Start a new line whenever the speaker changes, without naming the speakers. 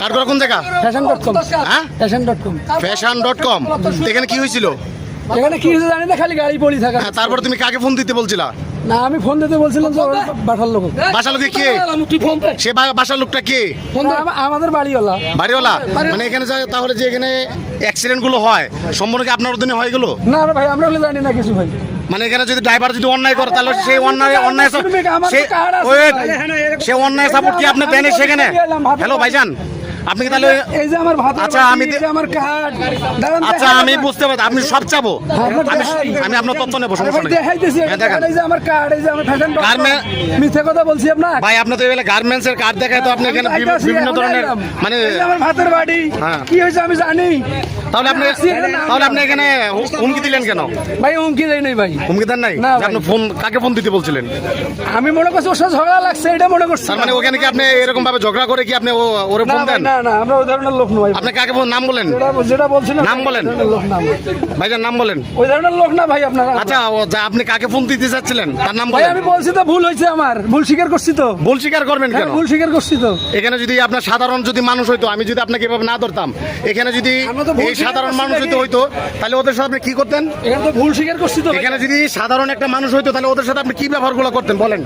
কাঠগড়া কোন জায়গা?
ফ্যাশন.com।
হ্যাঁ,
ফ্যাশন.com।
fashion.com। এখানে কি হয়েছিল?
এখানে কি হয়েছে জানি না, খালি গাড়ি পড়ি থাকা।
হ্যাঁ, তারপর তুমি কাকে ফোন দিতে বলছিলা?
না, আমি ফোন দিতে বলছিলাম যে ওর বাসার লোক।
বাসার লোকে কে? সে বাসার লোকটা কে?
আমাদের বাড়িওয়ালা।
বাড়িওয়ালা? মানে এখানে তাহলে যে এখানে অ্যাক্সিডেন্ট গুলো হয় সম্পূর্ণ কি আপনার অধীনে হয় এগুলো?
না ভাই, আমরা হলে জানি না কিছু ভাই।
মানে এখানে যদি ড্রাইভার যদি অন্যায় করে তাহলে সেই অন্যায় সে অন্যায় সাপোর্ট কি আপনি দেন সেখানে? হ্যালো ভাইজান, আপনি কি তাহলে
এই যে আমার ভাত,
আচ্ছা আমি
আমার কার্ড,
আচ্ছা আমি বুঝতে পারছি আপনি সব চাবো, আমি আপনার তথ্য নেবো, সমস্যা নেই।
দেখাইতেছি।
হ্যাঁ, দেখান।
এই যে আমার কার্ড, এই যে আমার ফ্যাশন.com। মিথ্যে কথা বলছি আপনার
ভাই, আপনি তো এখানে গার্মেন্টস এর কার্ড দেখায় তো আপনি এখানে বিভিন্ন ধরনের মানে
এই যে আমার ভাতের বাড়ি,
হ্যাঁ।
কি হয়েছে আমি জানি।
তাহলে আপনি এখানে হুমকি দিলেন কেন?
ভাই হুমকি দেয় নাই ভাই।
হুমকি দেন নাই?
না
যে আপনি কাকে ফোন দিতে বলছিলেন?
আমি মনে করছি ওর সাথে ঝগড়া লাগছে, এটা মনে করছি।
তার মানে ওখানে কি আপনি এরকম ভাবে ঝগড়া করে কি আপনি ওরে
না
ফোন
ভাই,
দেন?
না আমরা ওই ধরনের লোক নয়।
আপনি কাকে নাম বলেন?
যেটা বলছিলেন
নাম বলেন।
লোক নাম
ভাইজান নাম বলেন।
ওই ধরনের লোক না ভাই আপনারা।
আচ্ছা, আপনি কাকে ফোন দিতে চাচ্ছিলেন তার নাম
ভাই
বলেন।
আমি বলছি তো ভুল হয়েছে, আমার ভুল স্বীকার করছি তো।
ভুল স্বীকার করবেন কেন?
ভুল স্বীকার করছি তো।
এখানে যদি আপনার সাধারণ যদি মানুষ হইতো, আমি যদি আপনাকে এভাবে না ধরতাম, এখানে যদি
আমরা তো ভুল
এই
স্বীকার
সাধারণ
করছি
মানুষ যদি
নাকি?
হইতো তাহলে ওদের সাথে আপনি কি করতেন?
এখানে তো ভুল স্বীকার করছি তো।
এখানে যদি সাধারণ একটা মানুষ হইতো তাহলে ওদের সাথে আপনি কি ব্যবহারগুলো করতেন বলেন?